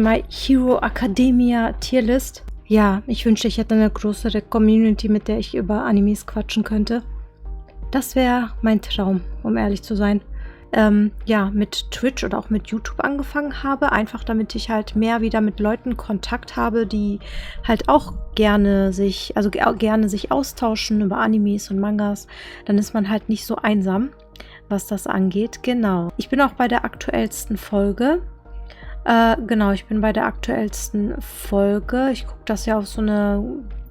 My Hero Academia Tierlist. Ja, ich wünschte, ich hätte eine größere Community, mit der ich über Animes quatschen könnte. Das wäre mein Traum, um ehrlich zu sein. Ja, mit Twitch oder auch mit YouTube angefangen habe, einfach damit ich halt mehr wieder mit Leuten Kontakt habe, die halt auch gerne sich austauschen über Animes und Mangas. Dann ist man halt nicht so einsam, was das angeht. Genau. Ich bin auch bei der aktuellsten Folge. Ich bin bei der aktuellsten Folge. Ich gucke das ja auf so einer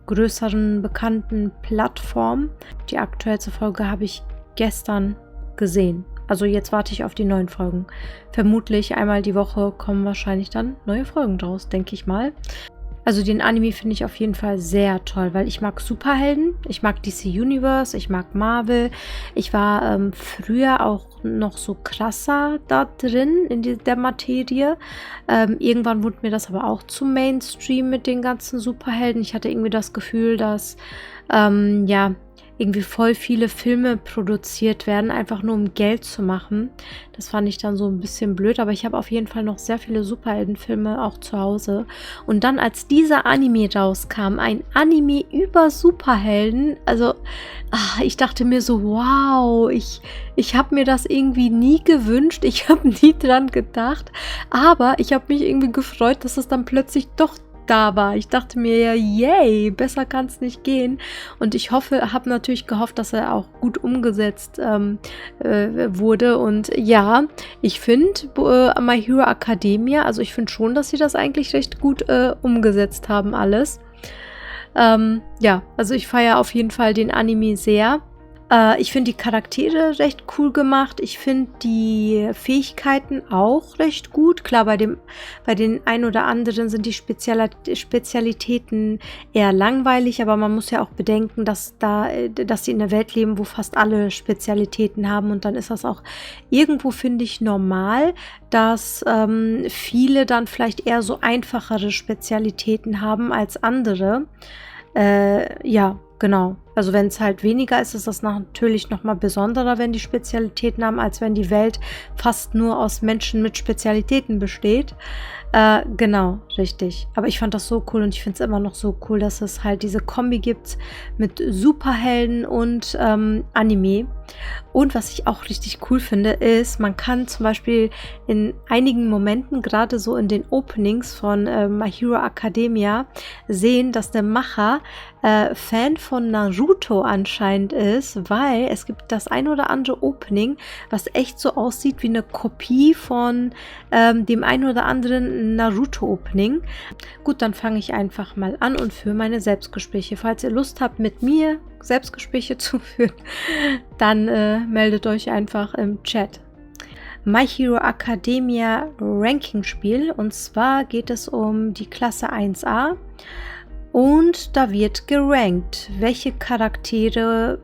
größeren, bekannten Plattform. Die aktuellste Folge habe ich gestern gesehen. Also jetzt warte ich auf die neuen Folgen. Vermutlich einmal die Woche kommen wahrscheinlich dann neue Folgen draus, denke ich mal. Also den Anime finde ich auf jeden Fall sehr toll, weil ich mag Superhelden, ich mag DC Universe, ich mag Marvel. Ich war früher auch noch so krasser da drin in der Materie. Irgendwann wurde mir das aber auch zu Mainstream mit den ganzen Superhelden. Ich hatte irgendwie das Gefühl, dass irgendwie voll viele Filme produziert werden, einfach nur um Geld zu machen. Das fand ich dann so ein bisschen blöd, aber ich habe auf jeden Fall noch sehr viele Superheldenfilme auch zu Hause. Und dann, als dieser Anime rauskam, ein Anime über Superhelden, also ich dachte mir so, wow, ich habe mir das irgendwie nie gewünscht, ich habe nie dran gedacht, aber ich habe mich irgendwie gefreut, dass es dann plötzlich doch da war. Ich dachte mir ja, yay, besser kann es nicht gehen. Und ich habe natürlich gehofft, dass er auch gut umgesetzt wurde. Und ja, ich finde My Hero Academia, also ich finde schon, dass sie das eigentlich recht gut umgesetzt haben alles. Also ich feiere auf jeden Fall den Anime sehr. Ich finde die Charaktere recht cool gemacht. Ich finde die Fähigkeiten auch recht gut. Klar, bei den ein oder anderen sind die Spezialitäten eher langweilig, aber man muss ja auch bedenken, dass sie in einer Welt leben, wo fast alle Spezialitäten haben, und dann ist das auch irgendwo, finde ich, normal, dass viele dann vielleicht eher so einfachere Spezialitäten haben als andere. Genau. Also wenn es halt weniger ist, ist das natürlich nochmal besonderer, wenn die Spezialitäten haben, als wenn die Welt fast nur aus Menschen mit Spezialitäten besteht. Genau, richtig. Aber ich fand das so cool und ich finde es immer noch so cool, dass es halt diese Kombi gibt mit Superhelden und Anime. Und was ich auch richtig cool finde, ist, man kann zum Beispiel in einigen Momenten, gerade so in den Openings von My Hero Academia, sehen, dass der Macher Fan von Naruto anscheinend ist, weil es gibt das ein oder andere Opening, was echt so aussieht wie eine Kopie von dem ein oder anderen Naruto-Opening. Gut, dann fange ich einfach mal an und führe meine Selbstgespräche. Falls ihr Lust habt, mit mir Selbstgespräche zu führen, dann meldet euch einfach im Chat. My Hero Academia Ranking-Spiel, und zwar geht es um die Klasse 1a. Und da wird gerankt, welche Charaktere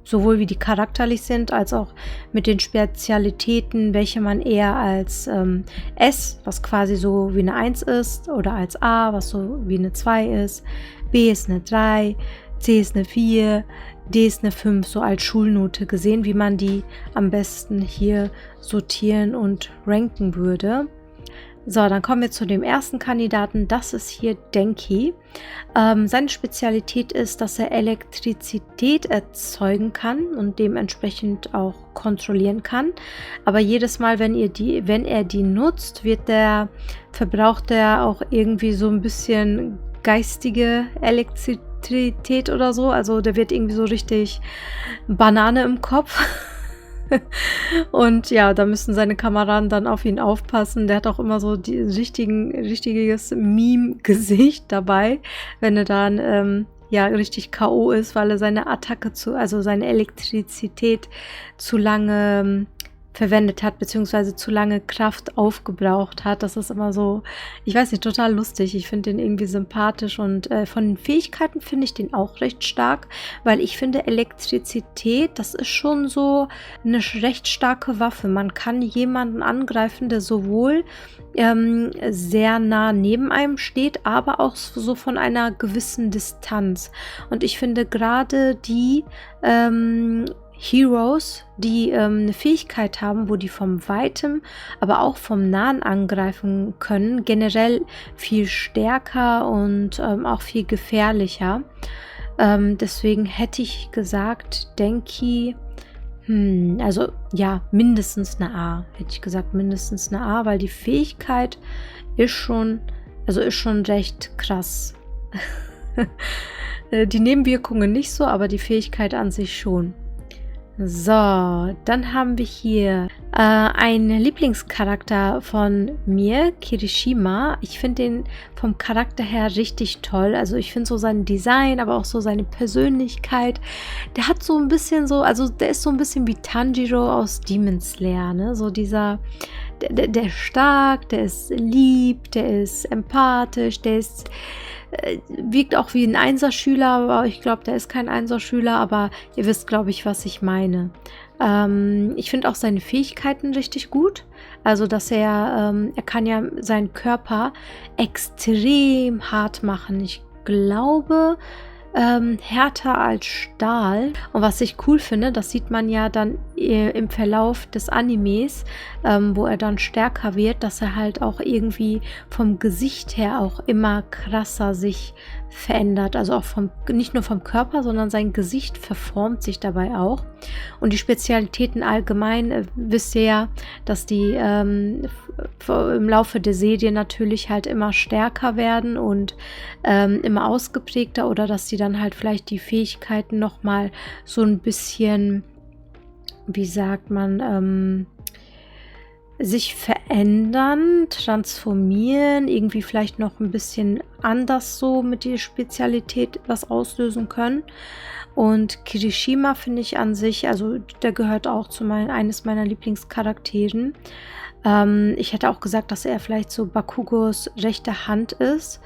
sowohl wie die charakterlich sind, als auch mit den Spezialitäten, welche man eher als S, was quasi so wie eine 1 ist, oder als A, was so wie eine 2 ist, B ist eine 3, C ist eine 4, D ist eine 5, so als Schulnote gesehen, wie man die am besten hier sortieren und ranken würde. So, dann kommen wir zu dem ersten Kandidaten, das ist hier Denki. Seine Spezialität ist, dass er Elektrizität erzeugen kann und dementsprechend auch kontrollieren kann. Aber jedes Mal, wenn er die nutzt, verbraucht er auch irgendwie so ein bisschen geistige Elektrizität oder so. Also der wird irgendwie so richtig Banane im Kopf. Und ja, da müssen seine Kameraden dann auf ihn aufpassen. Der hat auch immer so richtiges Meme-Gesicht dabei, wenn er dann richtig K.O. ist, weil er seine seine Elektrizität zu lange verwendet hat, beziehungsweise zu lange Kraft aufgebraucht hat. Das ist immer so, ich weiß nicht, total lustig. Ich finde den irgendwie sympathisch und von den Fähigkeiten finde ich den auch recht stark, weil ich finde, Elektrizität, das ist schon so eine recht starke Waffe. Man kann jemanden angreifen, der sowohl sehr nah neben einem steht, aber auch so von einer gewissen Distanz. Und ich finde gerade die Heroes, die eine Fähigkeit haben, wo die vom Weitem, aber auch vom Nahen angreifen können, generell viel stärker und auch viel gefährlicher. Deswegen hätte ich gesagt, Denki, also ja, mindestens eine A. Hätte ich gesagt, mindestens eine A, weil die Fähigkeit ist schon recht krass. Die Nebenwirkungen nicht so, aber die Fähigkeit an sich schon. So, dann haben wir hier einen Lieblingscharakter von mir, Kirishima. Ich finde den vom Charakter her richtig toll. Also ich finde so sein Design, aber auch so seine Persönlichkeit. Der hat so ein bisschen so, also der ist so ein bisschen wie Tanjiro aus Demon Slayer, ne? So dieser, der ist stark, der ist lieb, der ist empathisch, der ist wirkt auch wie ein Einserschüler, aber ich glaube, der ist kein Einserschüler, aber ihr wisst, glaube ich, was ich meine. Ich finde auch seine Fähigkeiten richtig gut. Also, dass er kann ja seinen Körper extrem hart machen. Ich glaube, härter als Stahl. Und was ich cool finde, das sieht man ja dann im Verlauf des Animes, wo er dann stärker wird, dass er halt auch irgendwie vom Gesicht her auch immer krasser sich verändert. Also auch nicht nur vom Körper, sondern sein Gesicht verformt sich dabei auch. Und die Spezialitäten allgemein, wisst ihr ja, dass die im Laufe der Serie natürlich halt immer stärker werden und immer ausgeprägter, oder dass die dann halt vielleicht die Fähigkeiten nochmal so ein bisschen, wie sagt man, sich verändern, transformieren, irgendwie vielleicht noch ein bisschen anders so mit der Spezialität was auslösen können. Und Kirishima finde ich an sich, also der gehört auch zu eines meiner Lieblingscharakteren. Ich hätte auch gesagt, dass er vielleicht so Bakugos rechte Hand ist.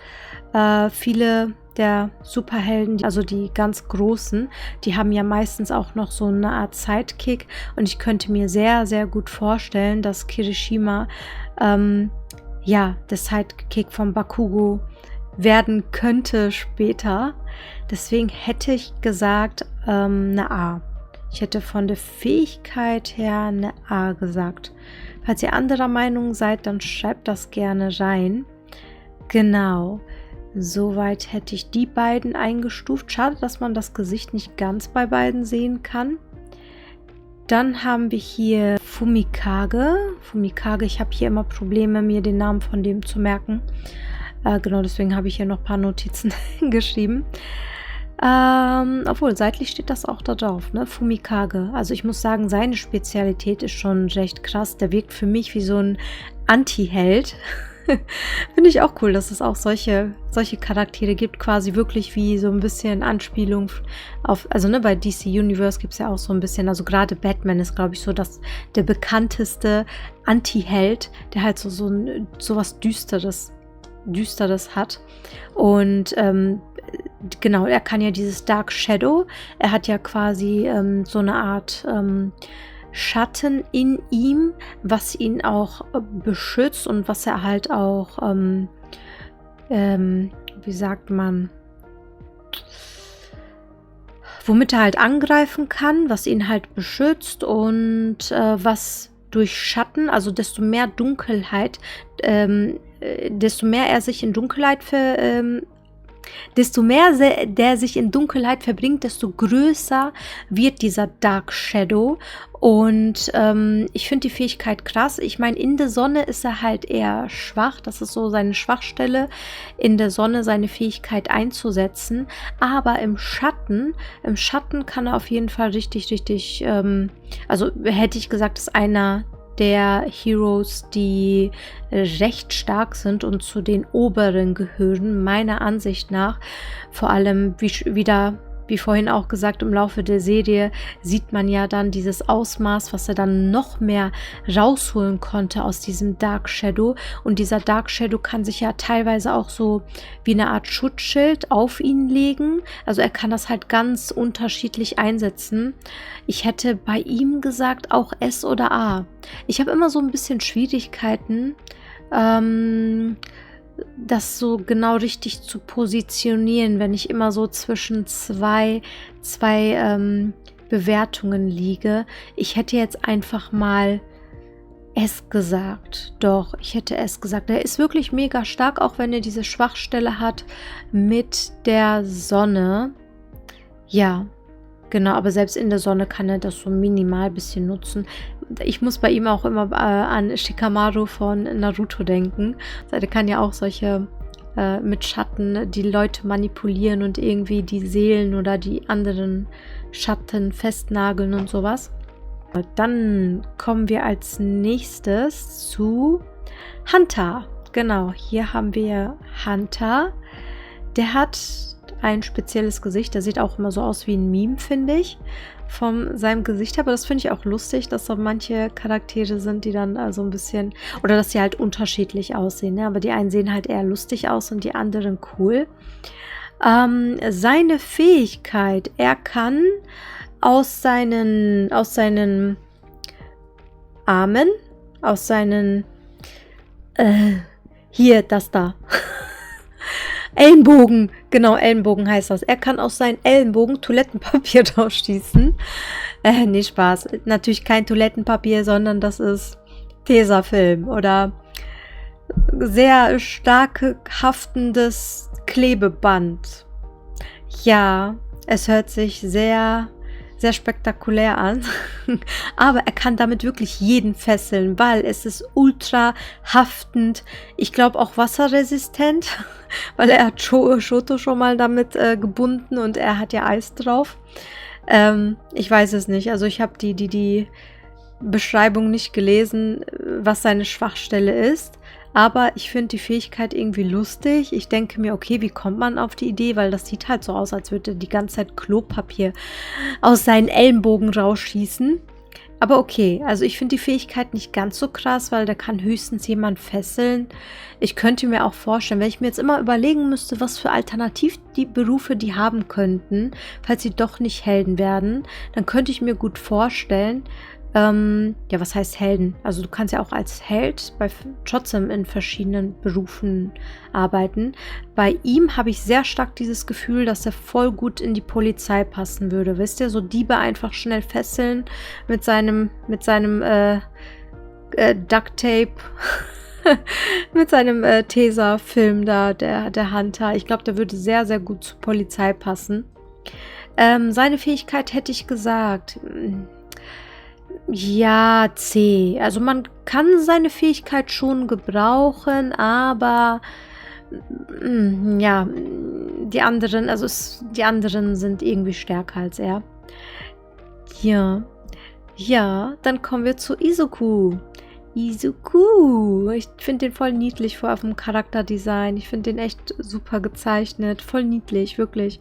Viele der Superhelden, also die ganz großen, die haben ja meistens auch noch so eine Art Sidekick, und ich könnte mir sehr, sehr gut vorstellen, dass Kirishima der Sidekick von Bakugo werden könnte später. Deswegen hätte ich gesagt eine A. Ich hätte von der Fähigkeit her eine A gesagt. Falls ihr anderer Meinung seid, dann schreibt das gerne rein. Genau. Soweit hätte ich die beiden eingestuft. Schade, dass man das Gesicht nicht ganz bei beiden sehen kann. Dann haben wir hier Fumikage. Fumikage, ich habe hier immer Probleme, mir den Namen von dem zu merken. Genau, deswegen habe ich hier noch ein paar Notizen geschrieben. Obwohl, seitlich steht das auch da drauf, ne? Fumikage. Also ich muss sagen, seine Spezialität ist schon recht krass. Der wirkt für mich wie so ein Anti-Held. Finde ich auch cool, dass es auch solche Charaktere gibt, quasi wirklich wie so ein bisschen Anspielung auf, also ne, bei DC Universe gibt es ja auch so ein bisschen, also gerade Batman ist, glaube ich, so der bekannteste Anti-Held, der halt so was Düsteres hat. Und genau, er kann ja dieses Dark Shadow, er hat ja quasi so eine Art Schatten in ihm, was ihn auch beschützt und was er halt auch, wie sagt man, womit er halt angreifen kann, was ihn halt beschützt, und was durch Schatten, also desto mehr Dunkelheit, desto mehr er sich in Dunkelheit desto mehr der sich in Dunkelheit verbringt, desto größer wird dieser Dark Shadow. Und ich finde die Fähigkeit krass. Ich meine, in der Sonne ist er halt eher schwach. Das ist so seine Schwachstelle, in der Sonne seine Fähigkeit einzusetzen. Aber im Schatten kann er auf jeden Fall richtig, also hätte ich gesagt, ist einer der Heroes, die recht stark sind und zu den oberen gehören, meiner Ansicht nach. Vor allem, wie vorhin auch gesagt, im Laufe der Serie sieht man ja dann dieses Ausmaß, was er dann noch mehr rausholen konnte aus diesem Dark Shadow. Und dieser Dark Shadow kann sich ja teilweise auch so wie eine Art Schutzschild auf ihn legen. Also er kann das halt ganz unterschiedlich einsetzen. Ich hätte bei ihm gesagt, auch S oder A. Ich habe immer so ein bisschen Schwierigkeiten, das so genau richtig zu positionieren, wenn ich immer so zwischen zwei Bewertungen liege. Ich hätte jetzt einfach mal S gesagt. Doch, ich hätte S gesagt. Er ist wirklich mega stark, auch wenn er diese Schwachstelle hat mit der Sonne. Ja, genau, aber selbst in der Sonne kann er das so minimal ein bisschen nutzen. Ich muss bei ihm auch immer an Shikamaru von Naruto denken. Also er kann ja auch solche mit Schatten die Leute manipulieren und irgendwie die Seelen oder die anderen Schatten festnageln und sowas. Dann kommen wir als nächstes zu Hunter. Genau, hier haben wir Hunter. Der hat ein spezielles Gesicht. Der sieht auch immer so aus wie ein Meme, finde ich, von seinem Gesicht. Aber das finde ich auch lustig, dass so manche Charaktere sind, die dann so ein bisschen, oder dass sie halt unterschiedlich aussehen. Ne? Aber die einen sehen halt eher lustig aus und die anderen cool. Seine Fähigkeit, er kann aus seinen Armen, aus seinen, hier, das da, Ellenbogen, genau, Ellenbogen heißt das. Er kann aus seinen Ellenbogen Toilettenpapier rausschießen. Nee, Spaß. Natürlich kein Toilettenpapier, sondern das ist Tesafilm oder sehr stark haftendes Klebeband. Ja, es hört sich sehr, sehr spektakulär an. Aber er kann damit wirklich jeden fesseln, weil es ist ultra haftend. Ich glaube auch wasserresistent, weil er hat Shoto schon mal damit gebunden und er hat ja Eis drauf. Ich weiß es nicht. Also ich habe die Beschreibung nicht gelesen, was seine Schwachstelle ist. Aber ich finde die Fähigkeit irgendwie lustig. Ich denke mir, okay, wie kommt man auf die Idee? Weil das sieht halt so aus, als würde er die ganze Zeit Klopapier aus seinen Ellenbogen rausschießen. Aber okay, also ich finde die Fähigkeit nicht ganz so krass, weil der kann höchstens jemand fesseln. Ich könnte mir auch vorstellen, wenn ich mir jetzt immer überlegen müsste, was für alternativ die Berufe die haben könnten, falls sie doch nicht Helden werden, dann könnte ich mir gut vorstellen, ja, was heißt Helden? Also du kannst ja auch als Held trotzdem in verschiedenen Berufen arbeiten. Bei ihm habe ich sehr stark dieses Gefühl, dass er voll gut in die Polizei passen würde. Wisst ihr, so Diebe einfach schnell fesseln mit seinem Ducktape, mit seinem Tesafilm da, der Hunter. Ich glaube, der würde sehr, sehr gut zur Polizei passen. Seine Fähigkeit hätte ich gesagt, ja, C. Also man kann seine Fähigkeit schon gebrauchen, aber ja, die anderen sind irgendwie stärker als er. Ja, dann kommen wir zu Izuku. Ich finde den voll niedlich vor dem Charakterdesign. Ich finde den echt super gezeichnet. Voll niedlich, wirklich.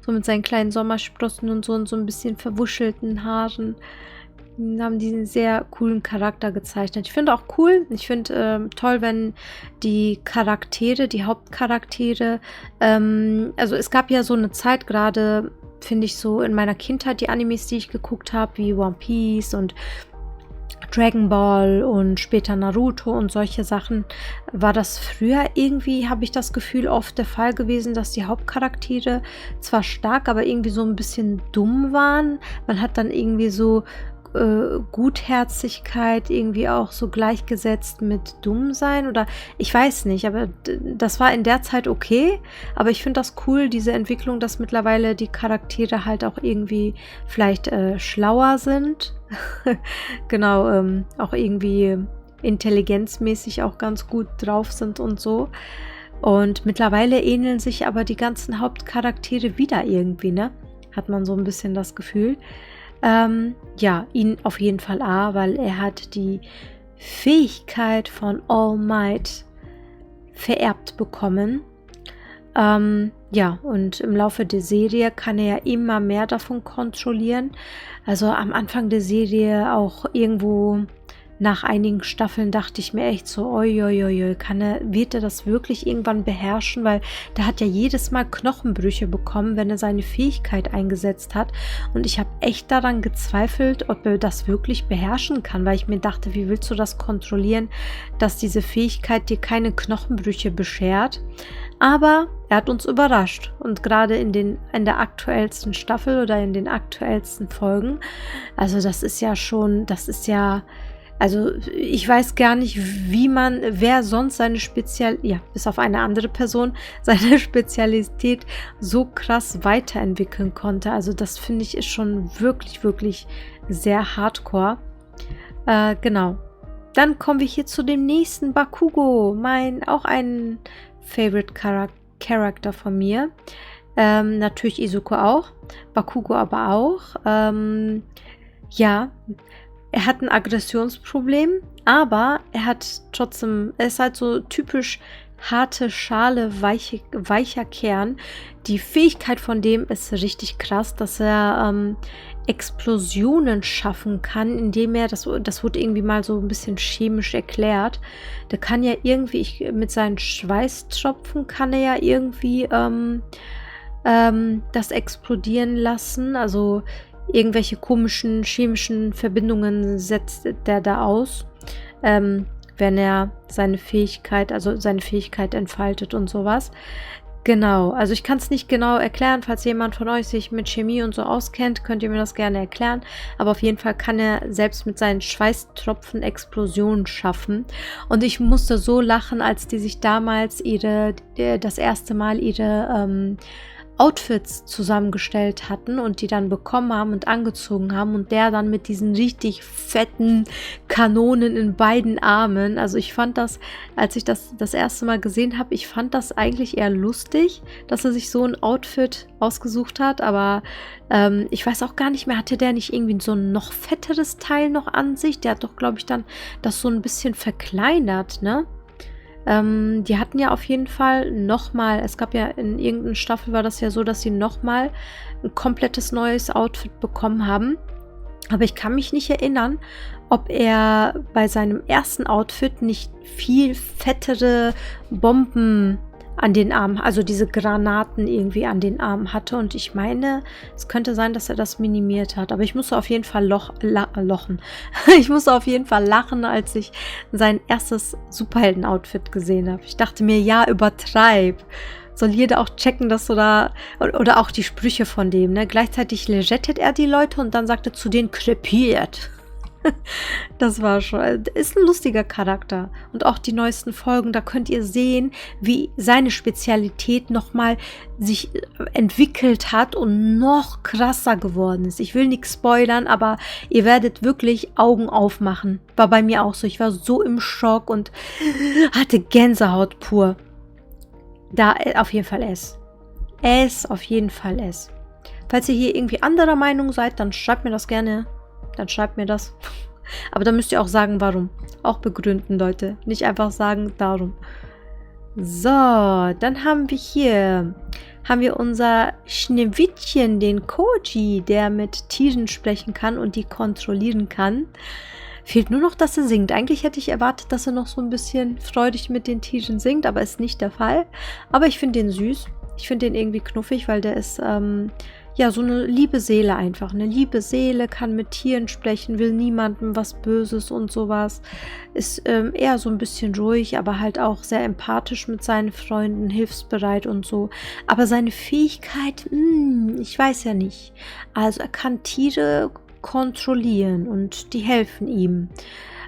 So mit seinen kleinen Sommersprossen und so ein bisschen verwuschelten Haaren. Haben diesen sehr coolen Charakter gezeichnet. Ich finde auch cool, ich finde toll, wenn die Charaktere, die Hauptcharaktere, also es gab ja so eine Zeit gerade, finde ich so in meiner Kindheit, die Animes, die ich geguckt habe, wie One Piece und Dragon Ball und später Naruto und solche Sachen, war das früher irgendwie, habe ich das Gefühl, oft der Fall gewesen, dass die Hauptcharaktere zwar stark, aber irgendwie so ein bisschen dumm waren. Man hat dann irgendwie so Gutherzigkeit irgendwie auch so gleichgesetzt mit Dummsein oder ich weiß nicht, aber das war in der Zeit okay, aber ich finde das cool, diese Entwicklung, dass mittlerweile die Charaktere halt auch irgendwie vielleicht schlauer sind, genau, auch irgendwie intelligenzmäßig auch ganz gut drauf sind und so. Und mittlerweile ähneln sich aber die ganzen Hauptcharaktere wieder irgendwie, ne? Hat man so ein bisschen das Gefühl. Ja, ihn auf jeden Fall A, weil er hat die Fähigkeit von All Might vererbt bekommen. Ja, und im Laufe der Serie kann er ja immer mehr davon kontrollieren. Also am Anfang der Serie auch irgendwo nach einigen Staffeln dachte ich mir echt so, oi, wird er das wirklich irgendwann beherrschen? Weil der hat ja jedes Mal Knochenbrüche bekommen, wenn er seine Fähigkeit eingesetzt hat. Und ich habe echt daran gezweifelt, ob er das wirklich beherrschen kann, weil ich mir dachte, wie willst du das kontrollieren, dass diese Fähigkeit dir keine Knochenbrüche beschert? Aber er hat uns überrascht. Und gerade in der aktuellsten Staffel oder in den aktuellsten Folgen, also also ich weiß gar nicht, wer sonst bis auf eine andere Person, seine Spezialität so krass weiterentwickeln konnte. Also das finde ich ist schon wirklich, wirklich sehr hardcore. Genau. Dann kommen wir hier zu dem nächsten Bakugo, auch ein Favorite Character von mir. Natürlich Izuku auch, Bakugo aber auch. Ja, er hat ein Aggressionsproblem, aber er ist halt so typisch harte Schale, weicher Kern. Die Fähigkeit von dem ist richtig krass, dass er Explosionen schaffen kann, indem er, das wurde irgendwie mal so ein bisschen chemisch erklärt, der kann ja irgendwie, mit seinen Schweißtropfen kann er ja irgendwie das explodieren lassen, also irgendwelche komischen chemischen Verbindungen setzt der da aus, wenn er seine Fähigkeit entfaltet und sowas. Genau, also ich kann es nicht genau erklären, falls jemand von euch sich mit Chemie und so auskennt, könnt ihr mir das gerne erklären, aber auf jeden Fall kann er selbst mit seinen Schweißtropfen Explosionen schaffen und ich musste so lachen, als die sich damals das erste Mal ihre Outfits zusammengestellt hatten und die dann bekommen haben und angezogen haben und der dann mit diesen richtig fetten Kanonen in beiden Armen. Also ich fand das, als ich das erste Mal gesehen habe, ich fand das eigentlich eher lustig, dass er sich so ein Outfit ausgesucht hat, aber ich weiß auch gar nicht mehr, hatte der nicht irgendwie so ein noch fetteres Teil noch an sich? Der hat doch, glaube ich, dann das so ein bisschen verkleinert, ne? Die hatten ja auf jeden Fall nochmal, es gab ja in irgendeiner Staffel war das ja so, dass sie nochmal ein komplettes neues Outfit bekommen haben. Aber ich kann mich nicht erinnern, ob er bei seinem ersten Outfit nicht viel fettere Bomben an den Armen, also diese Granaten irgendwie an den Armen hatte. Und ich meine, es könnte sein, dass er das minimiert hat. Aber ich musste auf jeden Fall ich musste auf jeden Fall lachen, als ich sein erstes Superhelden-Outfit gesehen habe. Ich dachte mir, ja, übertreib. Soll jeder auch checken, dass du da, oder auch die Sprüche von dem, ne? Gleichzeitig legettet er die Leute und dann sagte zu denen krepiert. Das war schon, ist ein lustiger Charakter. Und auch die neuesten Folgen, da könnt ihr sehen, wie seine Spezialität nochmal sich entwickelt hat und noch krasser geworden ist. Ich will nichts spoilern, aber ihr werdet wirklich Augen aufmachen. War bei mir auch so. Ich war so im Schock und hatte Gänsehaut pur. Da auf jeden Fall auf jeden Fall S. Falls ihr hier irgendwie anderer Meinung seid, dann schreibt mir das gerne. Dann schreibt mir das. Aber dann müsst ihr auch sagen, warum. Auch begründen, Leute. Nicht einfach sagen, darum. So, dann haben wir unser Schneewittchen, den Koji, der mit Tieren sprechen kann und die kontrollieren kann. Fehlt nur noch, dass er singt. Eigentlich hätte ich erwartet, dass er noch so ein bisschen freudig mit den Tieren singt, aber ist nicht der Fall. Aber ich finde den süß. Ich finde den irgendwie knuffig, weil der ist, ja, so eine liebe Seele einfach. Eine liebe Seele, kann mit Tieren sprechen, will niemandem was Böses und sowas. Ist eher so ein bisschen ruhig, aber halt auch sehr empathisch mit seinen Freunden, hilfsbereit und so. Aber seine Fähigkeit, ich weiß ja nicht. Also er kann Tiere kontrollieren und die helfen ihm.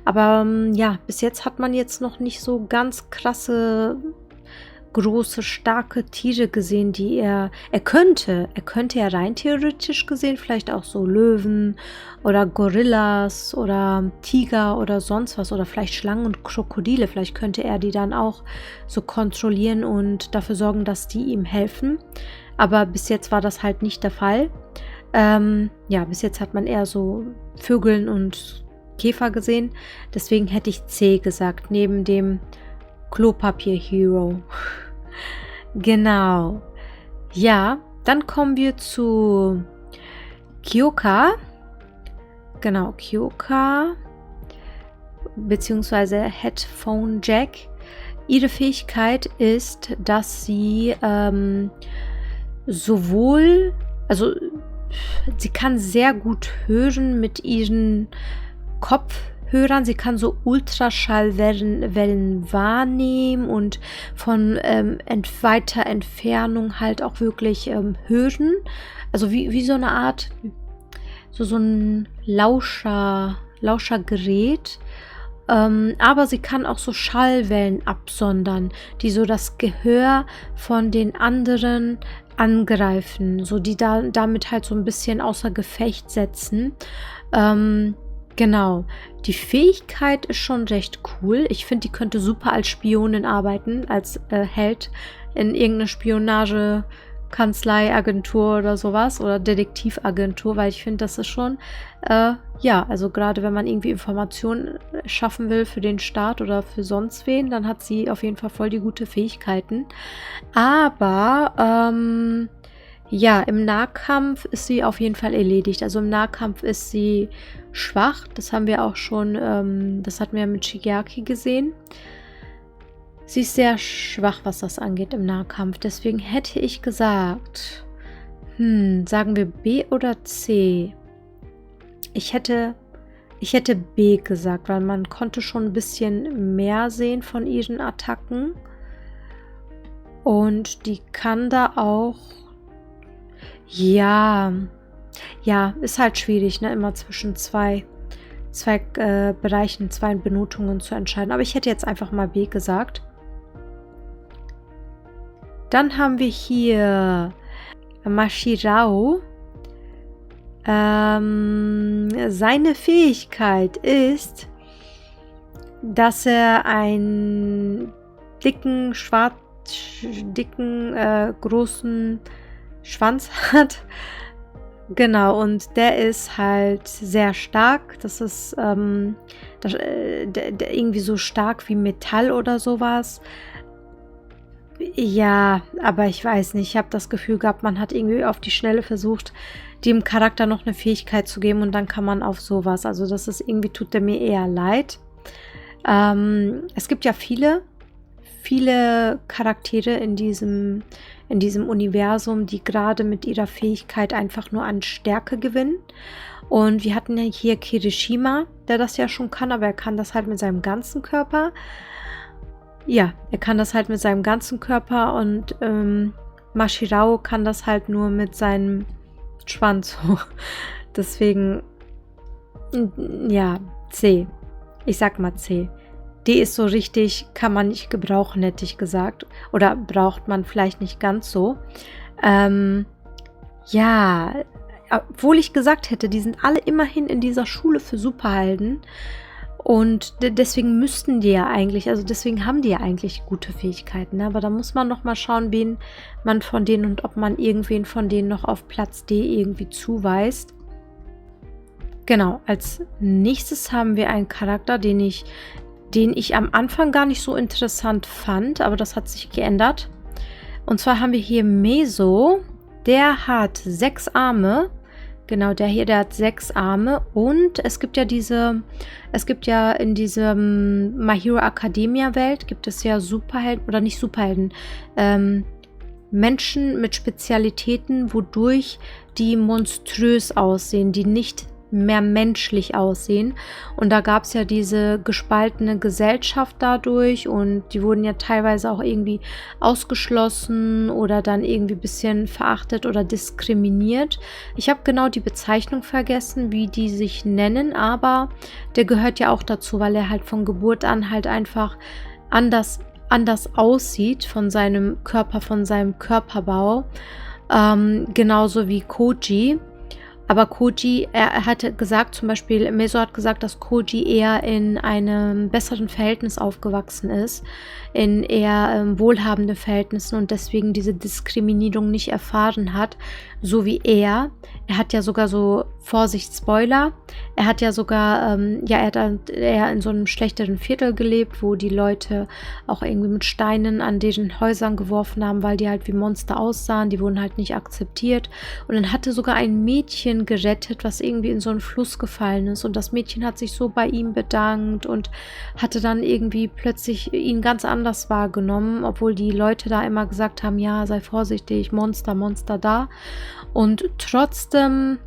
Aber ja, bis jetzt hat man jetzt noch nicht so ganz krasse große, starke Tiere gesehen, die er könnte ja rein theoretisch gesehen vielleicht auch so Löwen oder Gorillas oder Tiger oder sonst was oder vielleicht Schlangen und Krokodile, vielleicht könnte er die dann auch so kontrollieren und dafür sorgen, dass die ihm helfen, aber bis jetzt war das halt nicht der Fall. Ja, bis jetzt hat man eher so Vögeln und Käfer gesehen, deswegen hätte ich C gesagt, neben dem Klopapier-Hero. Genau. Ja, dann kommen wir zu Kyoka. Genau, Kyoka. Beziehungsweise Headphone Jack. Ihre Fähigkeit ist, dass sie sie kann sehr gut hören mit ihren Hörern. Sie kann so Ultraschallwellen wahrnehmen und von weiter Entfernung halt auch wirklich hören. Also wie so eine Art, so ein Lauschergerät. Aber sie kann auch so Schallwellen absondern, die so das Gehör von den anderen angreifen, so die damit halt so ein bisschen außer Gefecht setzen. Genau. Die Fähigkeit ist schon recht cool. Ich finde, die könnte super als Spionin arbeiten, als Held in irgendeiner Spionagekanzlei, Agentur oder sowas oder Detektivagentur, weil ich finde, das ist schon, ja, also gerade wenn man irgendwie Informationen schaffen will für den Staat oder für sonst wen, dann hat sie auf jeden Fall voll die gute Fähigkeiten. Aber, ja, im Nahkampf ist sie auf jeden Fall erledigt. Also im Nahkampf ist sie schwach. Das haben wir auch schon, das hatten wir mit Shigeaki gesehen. Sie ist sehr schwach, was das angeht im Nahkampf. Deswegen hätte ich gesagt, sagen wir B oder C? Ich hätte B gesagt, weil man konnte schon ein bisschen mehr sehen von ihren Attacken. Und die kann da auch... Ja, ist halt schwierig, ne? Immer zwischen zwei Bereichen, zwei Benotungen zu entscheiden. Aber ich hätte jetzt einfach mal B gesagt. Dann haben wir hier Mashirao. Seine Fähigkeit ist, dass er einen dicken, großen Schwanz hat. Genau, und der ist halt sehr stark. Das ist irgendwie so stark wie Metall oder sowas. Ja, aber ich weiß nicht. Ich habe das Gefühl gehabt, man hat irgendwie auf die Schnelle versucht, dem Charakter noch eine Fähigkeit zu geben und dann kann man auf sowas. Also das ist irgendwie, tut der mir eher leid. Es gibt ja viele Charaktere in diesem Universum, die gerade mit ihrer Fähigkeit einfach nur an Stärke gewinnen. Und wir hatten ja hier Kirishima, der das ja schon kann, aber er kann das halt mit seinem ganzen Körper. Ja, er kann das halt mit seinem ganzen Körper und Mashirao kann das halt nur mit seinem Schwanz. Deswegen, ja, C. Ich sag mal C. D ist so richtig, kann man nicht gebrauchen, hätte ich gesagt. Oder braucht man vielleicht nicht ganz so. Ja, obwohl ich gesagt hätte, die sind alle immerhin in dieser Schule für Superhelden. Und deswegen müssten die ja eigentlich, also deswegen haben die ja eigentlich gute Fähigkeiten. Ne? Aber da muss man noch mal schauen, wen man von denen und ob man irgendwen von denen noch auf Platz D irgendwie zuweist. Genau, als nächstes haben wir einen Charakter, den ich am Anfang gar nicht so interessant fand, aber das hat sich geändert. Und zwar haben wir hier Meso, der hat 6 Arme. Genau, der hat 6 Arme und es gibt ja in diesem My Hero Academia Welt gibt es ja Superhelden, oder nicht Superhelden, Menschen mit Spezialitäten, wodurch die monströs aussehen, die nicht mehr menschlich aussehen. Und da gab es ja diese gespaltene Gesellschaft dadurch und die wurden ja teilweise auch irgendwie ausgeschlossen oder dann irgendwie ein bisschen verachtet oder diskriminiert. Ich habe genau die Bezeichnung vergessen, wie die sich nennen, aber der gehört ja auch dazu, weil er halt von Geburt an halt einfach anders aussieht von seinem Körper, von seinem Körperbau. Genauso wie Koji. Aber Koji, er hatte gesagt, zum Beispiel, Meso hat gesagt, dass Koji eher in einem besseren Verhältnis aufgewachsen ist, in eher wohlhabenden Verhältnissen und deswegen diese Diskriminierung nicht erfahren hat, so wie er. Er hat ja sogar so, Vorsicht, Spoiler, er hat ja sogar, er hat eher in so einem schlechteren Viertel gelebt, wo die Leute auch irgendwie mit Steinen an deren Häusern geworfen haben, weil die halt wie Monster aussahen, die wurden halt nicht akzeptiert. Und dann hatte sogar ein Mädchen gerettet, was irgendwie in so einen Fluss gefallen ist und das Mädchen hat sich so bei ihm bedankt und hatte dann irgendwie plötzlich ihn ganz anders wahrgenommen, obwohl die Leute da immer gesagt haben, ja, sei vorsichtig, Monster, Monster da. Und trotzdem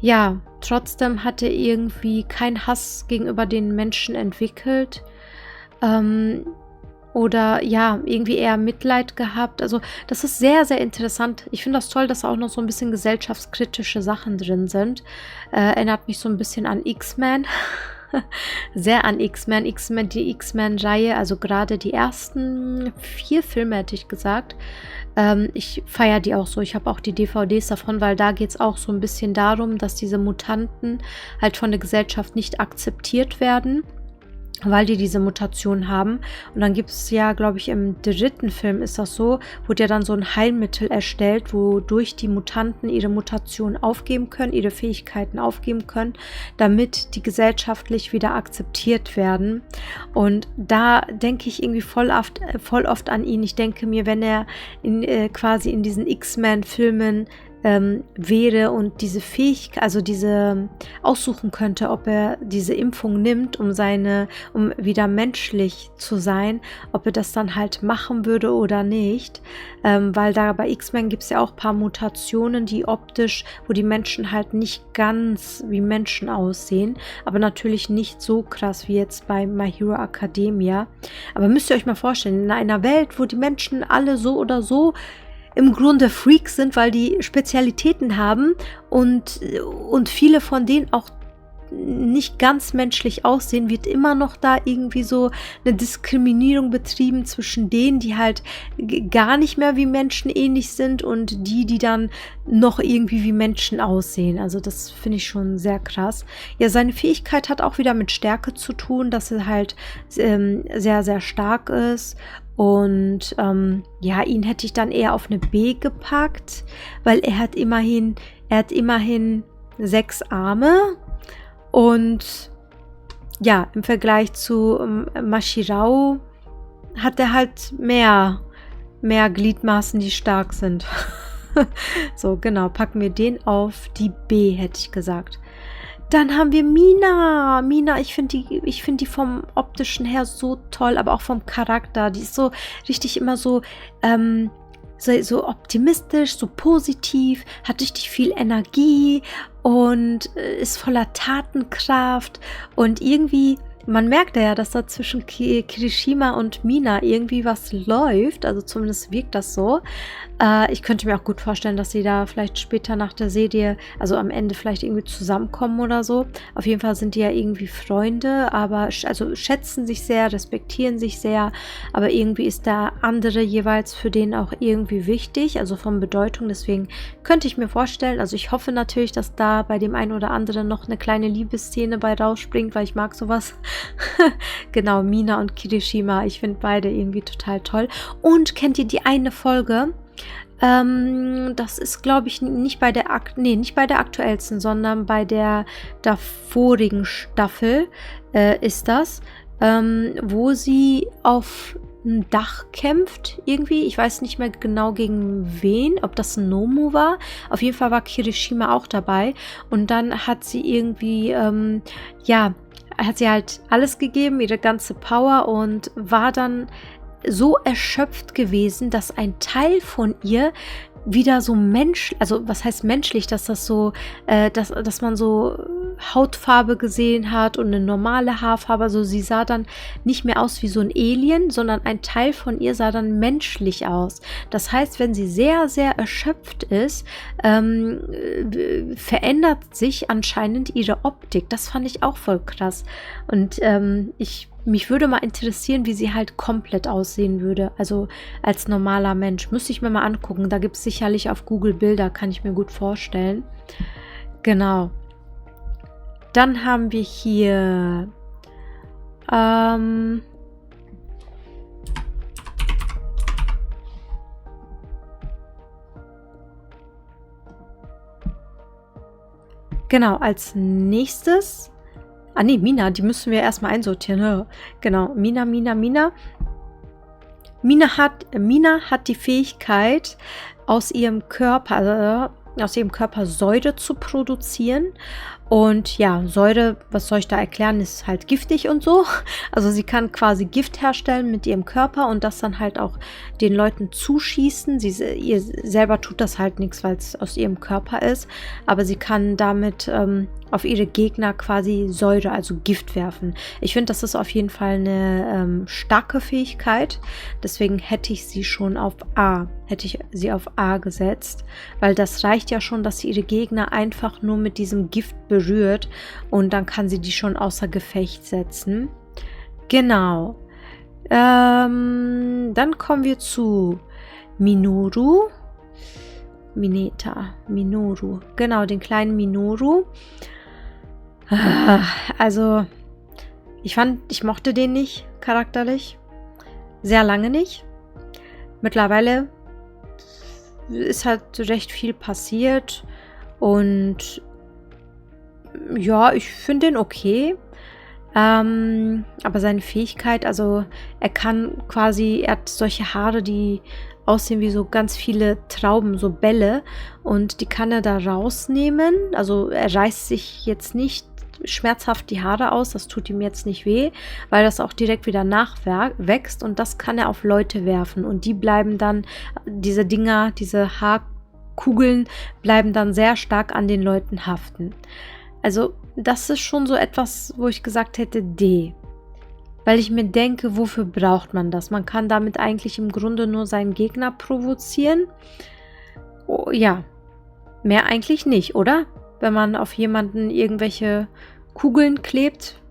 ja, trotzdem hat er irgendwie keinen Hass gegenüber den Menschen entwickelt. Ähm, oder ja, irgendwie eher Mitleid gehabt. Also, das ist sehr, sehr interessant. Ich finde das toll, dass da auch noch so ein bisschen gesellschaftskritische Sachen drin sind. Erinnert mich so ein bisschen an X-Men. Sehr an X-Men. X-Men, die X-Men-Reihe, also gerade die ersten 4 Filme, hätte ich gesagt. Ich feiere die auch so. Ich habe auch die DVDs davon, weil da geht es auch so ein bisschen darum, dass diese Mutanten halt von der Gesellschaft nicht akzeptiert werden, weil die diese Mutation haben. Und dann gibt es ja, glaube ich, im 3. Film ist das so, wurde ja dann so ein Heilmittel erstellt, wodurch die Mutanten ihre Mutation aufgeben können, ihre Fähigkeiten aufgeben können, damit die gesellschaftlich wieder akzeptiert werden. Und da denke ich irgendwie voll oft an ihn. Ich denke mir, wenn er quasi in diesen X-Men-Filmen wäre und diese Fähigkeit, also diese aussuchen könnte, ob er diese Impfung nimmt, um wieder menschlich zu sein, ob er das dann halt machen würde oder nicht, weil da bei X-Men gibt es ja auch ein paar Mutationen, die optisch, wo die Menschen halt nicht ganz wie Menschen aussehen, aber natürlich nicht so krass wie jetzt bei My Hero Academia. Aber müsst ihr euch mal vorstellen, in einer Welt, wo die Menschen alle so oder so im Grunde Freaks sind, weil die Spezialitäten haben und viele von denen auch nicht ganz menschlich aussehen, wird immer noch da irgendwie so eine Diskriminierung betrieben zwischen denen, die halt gar nicht mehr wie Menschen ähnlich sind und die dann noch irgendwie wie Menschen aussehen. Also das finde ich schon sehr krass. Ja, seine Fähigkeit hat auch wieder mit Stärke zu tun, dass er halt sehr, sehr stark ist. Und ja, ihn hätte ich dann eher auf eine B gepackt, weil er hat immerhin 6 Arme. Und ja, im Vergleich zu Mashirao hat er halt mehr Gliedmaßen, die stark sind. So, genau, packen wir den auf die B, hätte ich gesagt. Dann haben wir Mina. Mina, ich finde die vom optischen her so toll, aber auch vom Charakter. Die ist so richtig immer so so optimistisch, so positiv, hat richtig viel Energie und ist voller Tatenkraft. Und irgendwie, man merkt ja, dass da zwischen Kirishima und Mina irgendwie was läuft. Also zumindest wirkt das so. Ich könnte mir auch gut vorstellen, dass sie da vielleicht später nach der Serie, also am Ende vielleicht irgendwie zusammenkommen oder so. Auf jeden Fall sind die ja irgendwie Freunde, aber also schätzen sich sehr, respektieren sich sehr, aber irgendwie ist der andere jeweils für den auch irgendwie wichtig, also von Bedeutung. Deswegen könnte ich mir vorstellen, also ich hoffe natürlich, dass da bei dem einen oder anderen noch eine kleine Liebesszene bei rausspringt, weil ich mag sowas. Genau, Mina und Kirishima, ich finde beide irgendwie total toll. Und kennt ihr die eine Folge? Das ist, glaube ich, nicht bei der aktuellsten, sondern bei der davorigen Staffel ist das, wo sie auf ein Dach kämpft irgendwie. Ich weiß nicht mehr genau gegen wen, ob das ein Nomu war. Auf jeden Fall war Kirishima auch dabei. Und dann hat sie irgendwie, hat sie halt alles gegeben, ihre ganze Power und war dann so erschöpft gewesen, dass ein Teil von ihr wieder so also was heißt menschlich, dass das so, dass man so Hautfarbe gesehen hat und eine normale Haarfarbe, also sie sah dann nicht mehr aus wie so ein Alien, sondern ein Teil von ihr sah dann menschlich aus. Das heißt, wenn sie sehr, sehr erschöpft ist, verändert sich anscheinend ihre Optik. Das fand ich auch voll krass. Und mich würde mal interessieren, wie sie halt komplett aussehen würde. Also als normaler Mensch. Müsste ich mir mal angucken. Da gibt es sicherlich auf Google Bilder, kann ich mir gut vorstellen. Genau. Dann haben wir hier genau, als nächstes Mina, die müssen wir erstmal einsortieren. Ja. Genau, Mina. Mina hat die Fähigkeit, aus ihrem Körper Säure zu produzieren. Und ja, Säure, was soll ich da erklären, ist halt giftig und so. Also sie kann quasi Gift herstellen mit ihrem Körper und das dann halt auch den Leuten zuschießen. Ihr selber tut das halt nichts, weil es aus ihrem Körper ist. Aber sie kann damit auf ihre Gegner quasi Säure, also Gift werfen. Ich finde, das ist auf jeden Fall eine starke Fähigkeit. Deswegen hätte ich sie auf A gesetzt. Weil das reicht ja schon, dass sie ihre Gegner einfach nur mit diesem Gift berührt und dann kann sie die schon außer Gefecht setzen. Genau. Dann kommen wir zu Minoru. Minoru. Genau, den kleinen Minoru. Also, ich mochte den nicht charakterlich. Sehr lange nicht. Mittlerweile ist halt recht viel passiert und ja, ich finde den okay. Aber seine Fähigkeit, also er hat solche Haare, die aussehen wie so ganz viele Trauben, so Bälle und die kann er da rausnehmen. Also er reißt sich jetzt nicht schmerzhaft die Haare aus, das tut ihm jetzt nicht weh, weil das auch direkt wieder nachwächst und das kann er auf Leute werfen und die bleiben dann, diese Haarkugeln bleiben dann sehr stark an den Leuten haften. Also das ist schon so etwas, wo ich gesagt hätte, D. Weil ich mir denke, wofür braucht man das? Man kann damit eigentlich im Grunde nur seinen Gegner provozieren. Oh, ja, mehr eigentlich nicht, oder? Wenn man auf jemanden irgendwelche Kugeln klebt.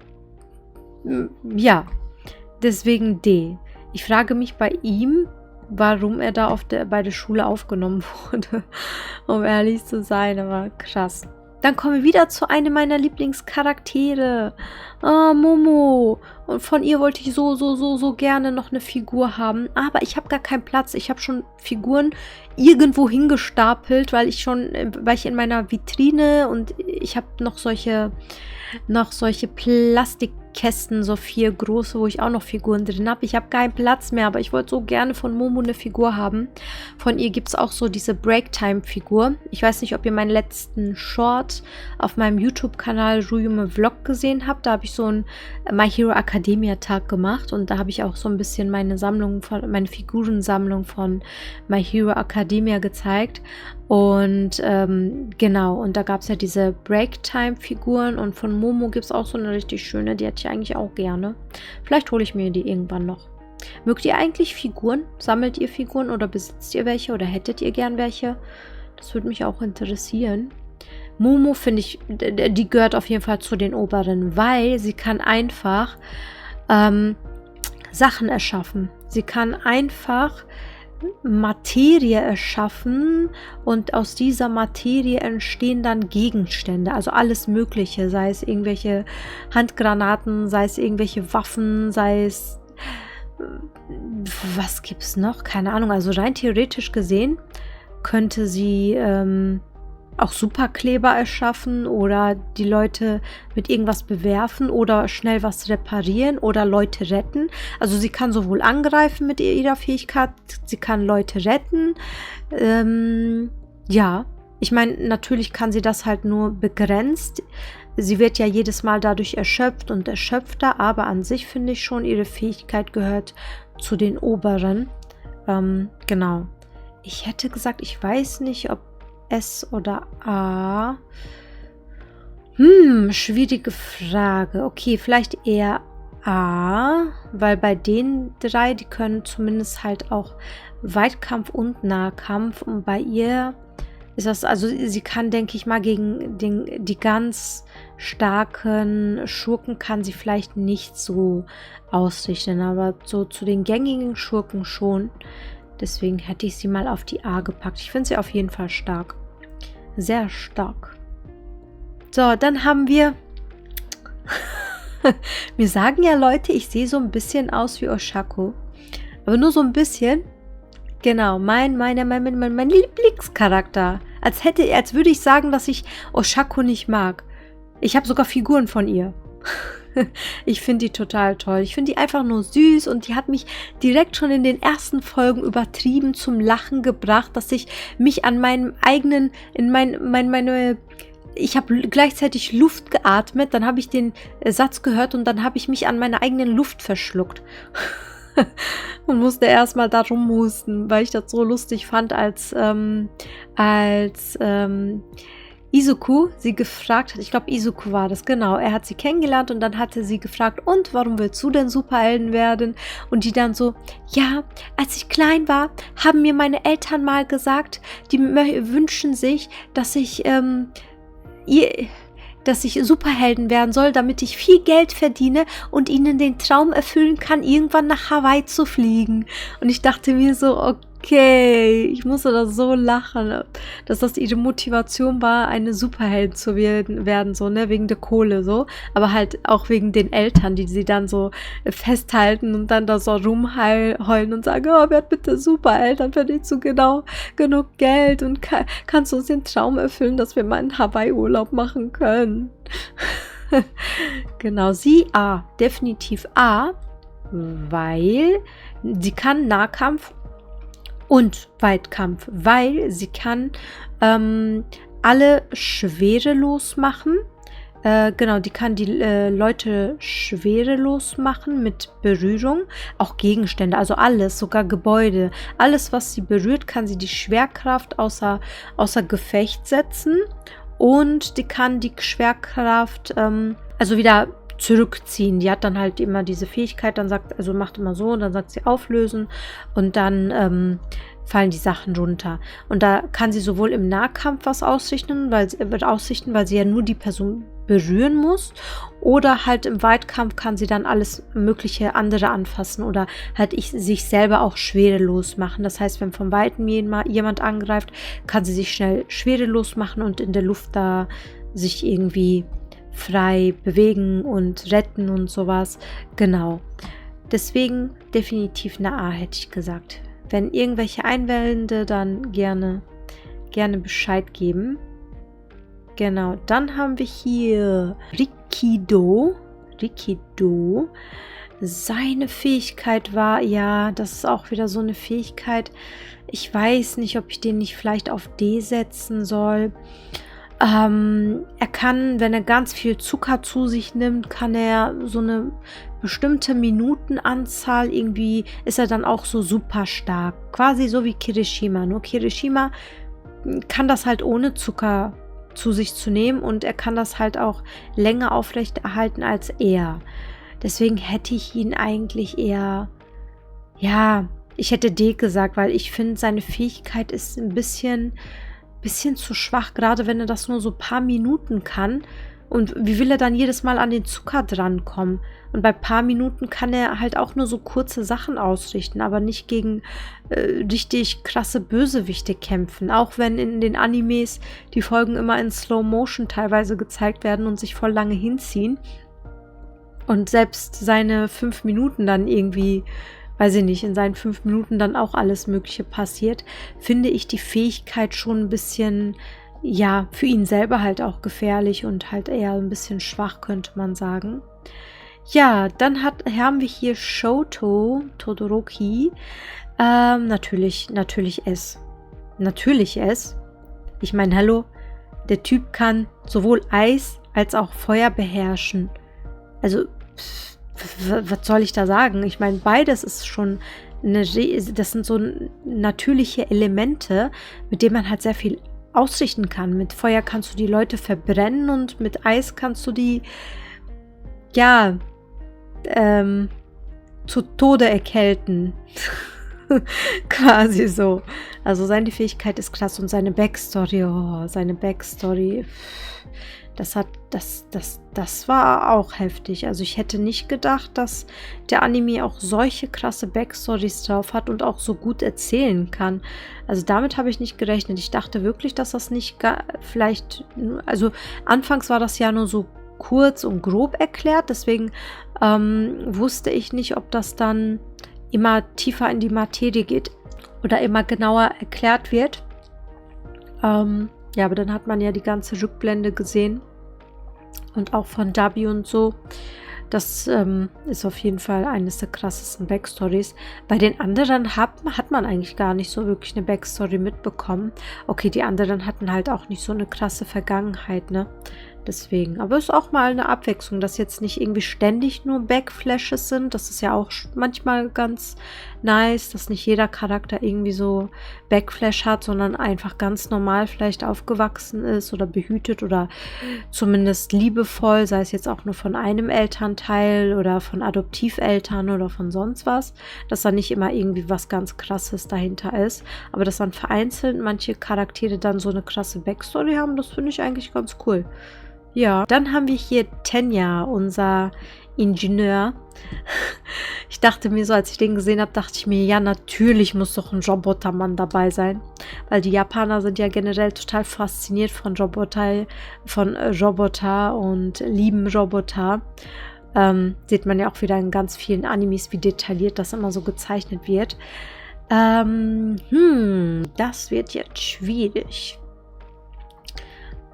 Ja, deswegen D. Ich frage mich bei ihm, warum er da bei der Schule aufgenommen wurde, um ehrlich zu sein, aber krass. Dann kommen wir wieder zu einem meiner Lieblingscharaktere. Momo. Und von ihr wollte ich so gerne noch eine Figur haben. Aber ich habe gar keinen Platz. Ich habe schon Figuren irgendwo hingestapelt, weil ich in meiner Vitrine und ich habe noch solche Plastikkästen, so 4 große, wo ich auch noch Figuren drin habe. Ich habe keinen Platz mehr, aber ich wollte so gerne von Momo eine Figur haben. Von ihr gibt es auch so diese Breaktime-Figur. Ich weiß nicht, ob ihr meinen letzten Short auf meinem YouTube-Kanal Ruyume Vlog gesehen habt. Da habe ich so einen My Hero Academia Tag gemacht und da habe ich auch so ein bisschen meine Figurensammlung von My Hero Academia gezeigt. Und genau, und da gab es ja diese Breaktime-Figuren und von Momo gibt es auch so eine richtig schöne, die hätte ich eigentlich auch gerne. Vielleicht hole ich mir die irgendwann noch. Mögt ihr eigentlich Figuren? Sammelt ihr Figuren oder besitzt ihr welche oder hättet ihr gern welche? Das würde mich auch interessieren. Momo finde ich, die gehört auf jeden Fall zu den oberen, weil sie kann einfach Sachen erschaffen. Sie kann einfach Materie erschaffen und aus dieser Materie entstehen dann Gegenstände, also alles Mögliche, sei es irgendwelche Handgranaten, sei es irgendwelche Waffen, sei es was gibt's noch? Keine Ahnung, also rein theoretisch gesehen könnte sie auch Superkleber erschaffen oder die Leute mit irgendwas bewerfen oder schnell was reparieren oder Leute retten. Also sie kann sowohl angreifen mit ihrer Fähigkeit, sie kann Leute retten. Ja, ich meine, natürlich kann sie das halt nur begrenzt. Sie wird ja jedes Mal dadurch erschöpft und erschöpfter, aber an sich finde ich schon, ihre Fähigkeit gehört zu den oberen. Genau. Ich hätte gesagt, ich weiß nicht, ob S oder A. Schwierige Frage. Okay, vielleicht eher A, weil bei den 3, die können zumindest halt auch Weitkampf und Nahkampf und bei ihr ist das, also sie kann, denke ich mal, gegen die ganz starken Schurken kann sie vielleicht nicht so ausrichten, aber so zu den gängigen Schurken schon. Deswegen hätte ich sie mal auf die A gepackt. Ich finde sie auf jeden Fall stark. Sehr stark. So, dann haben wir... Mir sagen ja Leute, ich sehe so ein bisschen aus wie Oshako. Aber nur so ein bisschen. Genau, mein Lieblingscharakter. Als würde ich sagen, dass ich Oshako nicht mag. Ich habe sogar Figuren von ihr. Ich finde die total toll. Ich finde die einfach nur süß und die hat mich direkt schon in den ersten Folgen übertrieben zum Lachen gebracht, dass ich mich an meinem eigenen, meine ich habe gleichzeitig Luft geatmet, dann habe ich den Satz gehört und dann habe ich mich an meiner eigenen Luft verschluckt. Und musste erstmal da rumhusten, weil ich das so lustig fand, als Izuku sie gefragt hat, ich glaube Izuku war das, genau, er hat sie kennengelernt und dann hatte sie gefragt, und warum willst du denn Superhelden werden? Und die dann so, ja, als ich klein war, haben mir meine Eltern mal gesagt, die wünschen sich, dass ich Superhelden werden soll, damit ich viel Geld verdiene und ihnen den Traum erfüllen kann, irgendwann nach Hawaii zu fliegen. Und ich dachte mir so, okay, ich musste da so lachen, dass das ihre Motivation war, eine Superheldin zu werden, so, ne, wegen der Kohle, so, aber halt auch wegen den Eltern, die sie dann so festhalten und dann da so rumheulen und sagen, oh, werd bitte Superheld, dann verdienst du genug Geld und kannst uns den Traum erfüllen, dass wir mal einen Hawaii-Urlaub machen können. Genau, sie A, definitiv A, weil sie kann Nahkampf und Weitkampf, weil sie kann alle schwerelos machen. Genau, die kann die Leute schwerelos machen mit Berührung. Auch Gegenstände, also alles, sogar Gebäude. Alles, was sie berührt, kann sie die Schwerkraft außer Gefecht setzen. Und die kann die Schwerkraft also wieder zurückziehen. Die hat dann halt immer diese Fähigkeit, dann sagt, also macht immer so und dann sagt sie auflösen und dann fallen die Sachen runter. Und da kann sie sowohl im Nahkampf was ausrichten, weil sie ja nur die Person berühren muss, oder halt im Weitkampf kann sie dann alles mögliche andere anfassen oder halt sich selber auch schwerelos machen. Das heißt, wenn von Weitem jemand angreift, kann sie sich schnell schwerelos machen und in der Luft da sich irgendwie frei bewegen und retten und sowas. Genau. Deswegen definitiv eine A, hätte ich gesagt. Wenn irgendwelche Einwände, dann gerne Bescheid geben. Genau, dann haben wir hier Rikido. Seine Fähigkeit war, ja, das ist auch wieder so eine Fähigkeit. Ich weiß nicht, ob ich den nicht vielleicht auf D setzen soll. Er kann, wenn er ganz viel Zucker zu sich nimmt, kann er so eine bestimmte Minutenanzahl irgendwie, ist er dann auch so super stark. Quasi so wie Kirishima. Nur Kirishima kann das halt ohne Zucker zu sich zu nehmen und er kann das halt auch länger aufrechterhalten als er. Deswegen hätte ich ihn eigentlich eher, ja, ich hätte D gesagt, weil ich finde, seine Fähigkeit ist ein bisschen zu schwach, gerade wenn er das nur so ein paar Minuten kann. Und wie will er dann jedes Mal an den Zucker drankommen? Und bei ein paar Minuten kann er halt auch nur so kurze Sachen ausrichten, aber nicht gegen richtig krasse Bösewichte kämpfen. Auch wenn in den Animes die Folgen immer in Slow Motion teilweise gezeigt werden und sich voll lange hinziehen. Und selbst seine 5 Minuten dann irgendwie, weiß ich nicht, in seinen 5 Minuten dann auch alles Mögliche passiert, finde ich die Fähigkeit schon ein bisschen, ja, für ihn selber halt auch gefährlich und halt eher ein bisschen schwach, könnte man sagen. Ja, dann haben wir hier Shoto Todoroki. Natürlich S. Natürlich S. Ich meine, hallo, der Typ kann sowohl Eis als auch Feuer beherrschen. Also, was soll ich da sagen? Ich meine, beides ist schon das sind so natürliche Elemente, mit denen man halt sehr viel ausrichten kann. Mit Feuer kannst du die Leute verbrennen und mit Eis kannst du die, ja, zu Tode erkälten. Quasi so. Also seine Fähigkeit ist klasse und seine Backstory, das war auch heftig. Also ich hätte nicht gedacht, dass der Anime auch solche krasse Backstories drauf hat und auch so gut erzählen kann. Also damit habe ich nicht gerechnet. Ich dachte wirklich, dass das nicht vielleicht, also anfangs war das ja nur so kurz und grob erklärt, deswegen wusste ich nicht, ob das dann immer tiefer in die Materie geht oder immer genauer erklärt wird. Ja, aber dann hat man ja die ganze Rückblende gesehen und auch von Dabi und so. Das ist auf jeden Fall eines der krassesten Backstories. Bei den anderen hat man eigentlich gar nicht so wirklich eine Backstory mitbekommen. Okay, die anderen hatten halt auch nicht so eine krasse Vergangenheit, ne? Deswegen. Aber es ist auch mal eine Abwechslung, dass jetzt nicht irgendwie ständig nur Backflashes sind. Das ist ja auch manchmal ganz nice, dass nicht jeder Charakter irgendwie so Backflash hat, sondern einfach ganz normal vielleicht aufgewachsen ist oder behütet oder zumindest liebevoll, sei es jetzt auch nur von einem Elternteil oder von Adoptiveltern oder von sonst was, dass da nicht immer irgendwie was ganz Krasses dahinter ist. Aber dass dann vereinzelt manche Charaktere dann so eine krasse Backstory haben, das finde ich eigentlich ganz cool. Ja, dann haben wir hier Tenya, unser Ingenieur. Ich dachte mir so, als ich den gesehen habe, dachte ich mir, ja, natürlich muss doch ein Robotermann dabei sein. Weil die Japaner sind ja generell total fasziniert von Roboter und lieben Roboter. Sieht man ja auch wieder in ganz vielen Animes, wie detailliert das immer so gezeichnet wird. Das wird jetzt schwierig.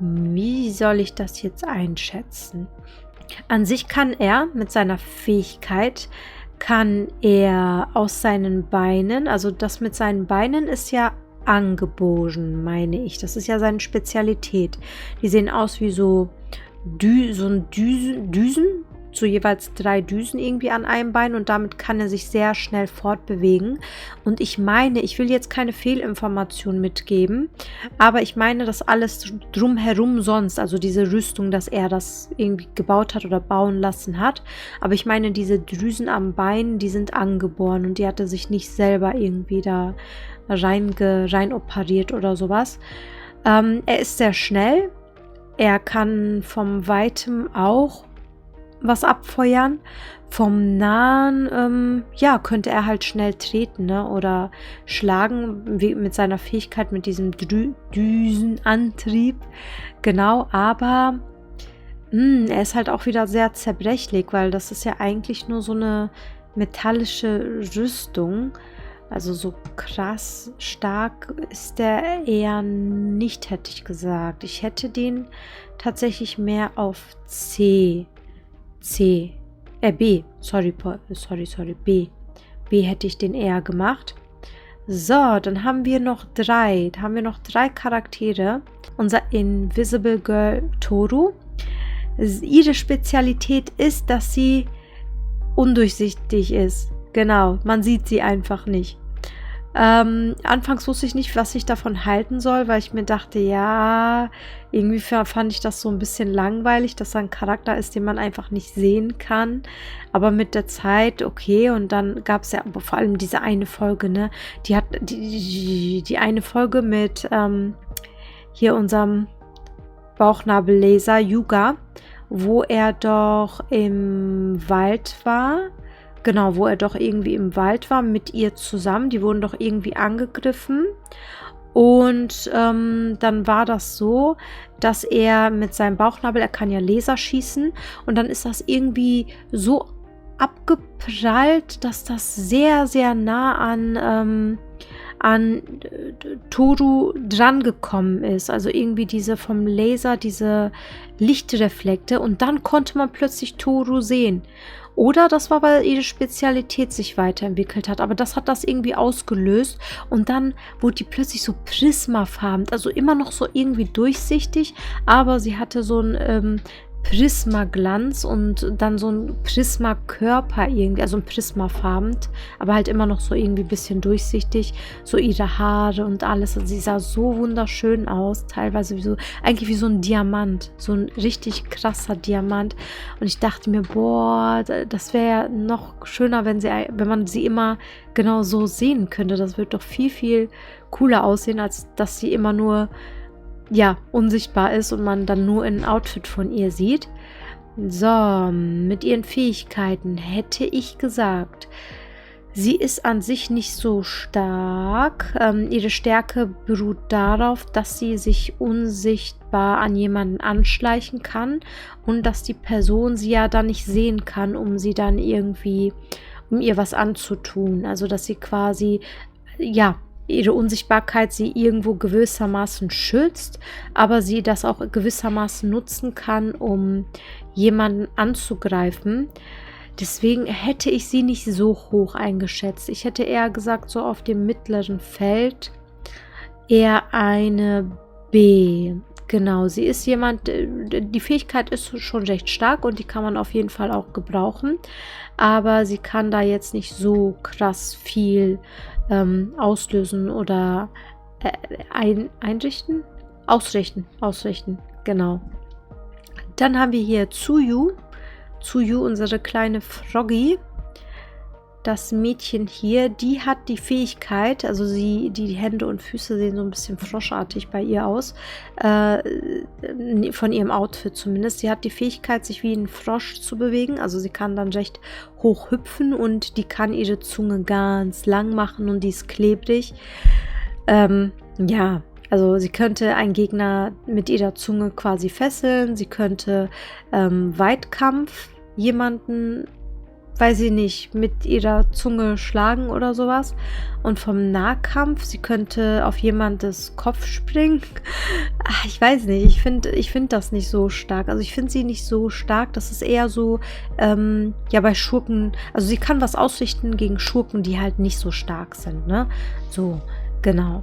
Wie soll ich das jetzt einschätzen? An sich kann er mit seiner Fähigkeit, aus seinen Beinen, also das mit seinen Beinen ist ja angeboren, meine ich. Das ist ja seine Spezialität. Die sehen aus wie so Düsen, so jeweils 3 Düsen irgendwie an einem Bein und damit kann er sich sehr schnell fortbewegen. Und ich meine, ich will jetzt keine Fehlinformation mitgeben, aber ich meine, dass alles drumherum sonst, also diese Rüstung, dass er das irgendwie gebaut hat oder bauen lassen hat, aber ich meine, diese Drüsen am Bein, die sind angeboren und die hatte sich nicht selber irgendwie da rein operiert oder sowas. Er ist sehr schnell, er kann vom Weitem auch was abfeuern. Vom Nahen, könnte er halt schnell treten, ne? Oder schlagen, wie mit seiner Fähigkeit, mit diesem Düsenantrieb. Genau, aber er ist halt auch wieder sehr zerbrechlich, weil das ist ja eigentlich nur so eine metallische Rüstung. Also so krass stark ist der eher nicht, hätte ich gesagt. Ich hätte den tatsächlich mehr auf B. Sorry, B. B hätte ich den eher gemacht. So, dann haben wir noch 3. Da haben wir noch 3 Charaktere. Unser Invisible Girl Toru. Ihre Spezialität ist, dass sie undurchsichtig ist. Genau, man sieht sie einfach nicht. Anfangs wusste ich nicht, was ich davon halten soll, weil ich mir dachte, ja, irgendwie fand ich das so ein bisschen langweilig, dass da ein Charakter ist, den man einfach nicht sehen kann. Aber mit der Zeit, okay, und dann gab es ja vor allem diese eine Folge, ne? Die hat die eine Folge mit hier unserem Bauchnabelleser Yuga, wo er doch im Wald war. Genau, wo er doch irgendwie im Wald war mit ihr zusammen. Die wurden doch irgendwie angegriffen. Und dann war das so, dass er mit seinem Bauchnabel, er kann ja Laser schießen. Und dann ist das irgendwie so abgeprallt, dass das sehr, sehr nah an Toru drangekommen ist. Also irgendwie vom Laser, diese Lichtreflekte. Und dann konnte man plötzlich Toru sehen. Oder das war, weil ihre Spezialität sich weiterentwickelt hat. Aber das hat das irgendwie ausgelöst. Und dann wurde die plötzlich so prismafarben. Also immer noch so irgendwie durchsichtig. Aber sie hatte so ein Prismaglanz und dann so ein Prismakörper irgendwie, also ein Prismafarben, aber halt immer noch so irgendwie ein bisschen durchsichtig, so ihre Haare und alles. Also sie sah so wunderschön aus, teilweise eigentlich wie so ein Diamant, so ein richtig krasser Diamant. Und ich dachte mir, boah, das wäre ja noch schöner, wenn man sie immer genau so sehen könnte. Das wird doch viel, viel cooler aussehen, als dass sie immer nur unsichtbar ist und man dann nur ein Outfit von ihr sieht. So, mit ihren Fähigkeiten hätte ich gesagt, sie ist an sich nicht so stark. Ihre Stärke beruht darauf, dass sie sich unsichtbar an jemanden anschleichen kann und dass die Person sie ja dann nicht sehen kann, um ihr was anzutun. Also, dass sie quasi, ihre Unsichtbarkeit sie irgendwo gewissermaßen schützt, aber sie das auch gewissermaßen nutzen kann, um jemanden anzugreifen. Deswegen hätte ich sie nicht so hoch eingeschätzt. Ich hätte eher gesagt, so auf dem mittleren Feld eher eine B. Genau, sie ist jemand, die Fähigkeit ist schon recht stark und die kann man auf jeden Fall auch gebrauchen. Aber sie kann da jetzt nicht so krass viel auslösen oder einrichten? Ausrichten, genau. Dann haben wir hier Tsuyu. Tsuyu, unsere kleine Froggy. Das Mädchen hier, die hat die Fähigkeit, also die Hände und Füße sehen so ein bisschen froschartig bei ihr aus, von ihrem Outfit zumindest. Sie hat die Fähigkeit, sich wie ein Frosch zu bewegen, also sie kann dann recht hoch hüpfen und die kann ihre Zunge ganz lang machen und die ist klebrig. Ja, also sie könnte einen Gegner mit ihrer Zunge quasi fesseln, sie könnte Weitkampf jemanden, weiß ich nicht, mit ihrer Zunge schlagen oder sowas. Und vom Nahkampf, sie könnte auf jemandes Kopf springen. Ach, ich weiß nicht, ich find das nicht so stark. Also ich finde sie nicht so stark. Das ist eher so, ja, bei Schurken, also sie kann was ausrichten gegen Schurken, die halt nicht so stark sind, ne? So, genau.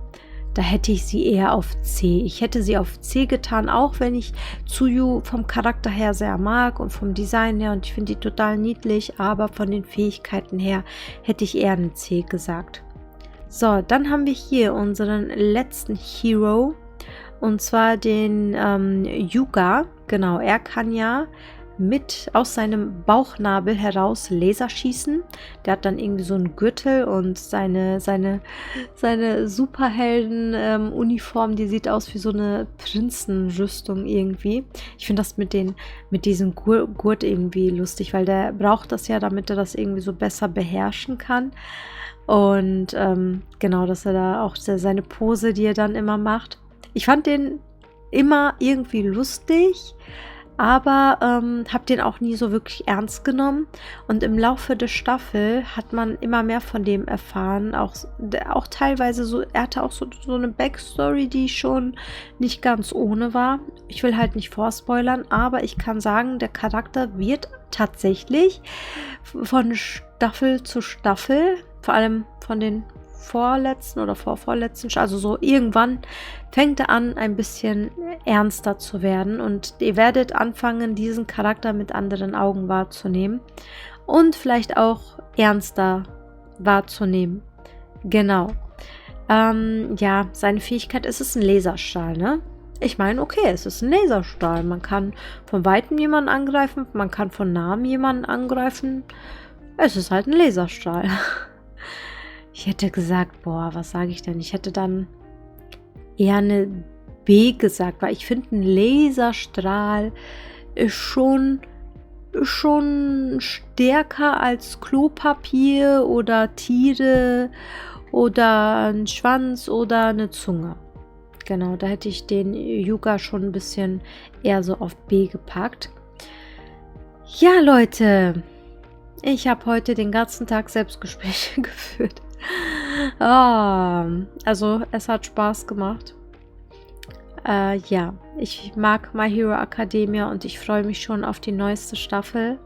Da hätte ich sie eher auf C. Ich hätte sie auf C getan, auch wenn ich Tsuyu vom Charakter her sehr mag und vom Design her und ich finde die total niedlich, aber von den Fähigkeiten her hätte ich eher eine C gesagt. So, dann haben wir hier unseren letzten Hero und zwar den Yuga. Genau, er kann ja aus seinem Bauchnabel heraus Laser schießen. Der hat dann irgendwie so einen Gürtel und seine Superhelden-Uniform, die sieht aus wie so eine Prinzenrüstung irgendwie. Ich finde das mit diesem Gurt irgendwie lustig, weil der braucht das ja, damit er das irgendwie so besser beherrschen kann. Und genau, dass er da auch seine Pose, die er dann immer macht. Ich fand den immer irgendwie lustig, aber habe den auch nie so wirklich ernst genommen. Und im Laufe der Staffel hat man immer mehr von dem erfahren. Auch teilweise so, er hatte auch so eine Backstory, die schon nicht ganz ohne war. Ich will halt nicht vorspoilern, aber ich kann sagen, der Charakter wird tatsächlich von Staffel zu Staffel, vor allem von den vorletzten oder vorvorletzten, also so irgendwann fängt er an, ein bisschen ernster zu werden und ihr werdet anfangen, diesen Charakter mit anderen Augen wahrzunehmen und vielleicht auch ernster wahrzunehmen. Genau. Ja, seine Fähigkeit ist es ein Laserstrahl, ne? Ich meine, okay, es ist ein Laserstrahl. Man kann von Weitem jemanden angreifen, man kann von Nahem jemanden angreifen. Es ist halt ein Laserstrahl. Ich hätte gesagt, boah, was sage ich denn? Ich hätte dann eher eine B gesagt, weil ich finde, ein Laserstrahl ist schon stärker als Klopapier oder Tiere oder ein Schwanz oder eine Zunge. Genau, da hätte ich den Yuga schon ein bisschen eher so auf B gepackt. Ja, Leute, ich habe heute den ganzen Tag Selbstgespräche geführt. Also es hat Spaß gemacht. Ja, ich mag My Hero Academia und ich freue mich schon auf die neueste Staffel.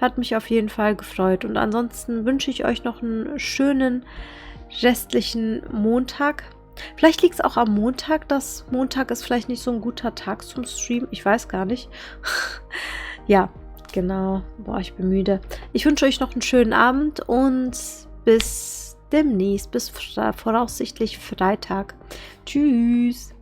Hat mich auf jeden Fall gefreut. Und ansonsten wünsche ich euch noch einen schönen restlichen Montag. Vielleicht liegt es auch am Montag, dass Montag ist vielleicht nicht so ein guter Tag zum Stream. Ich weiß gar nicht. Ja, genau. Boah, ich bin müde. Ich wünsche euch noch einen schönen Abend und bis demnächst, bis voraussichtlich Freitag. Tschüss.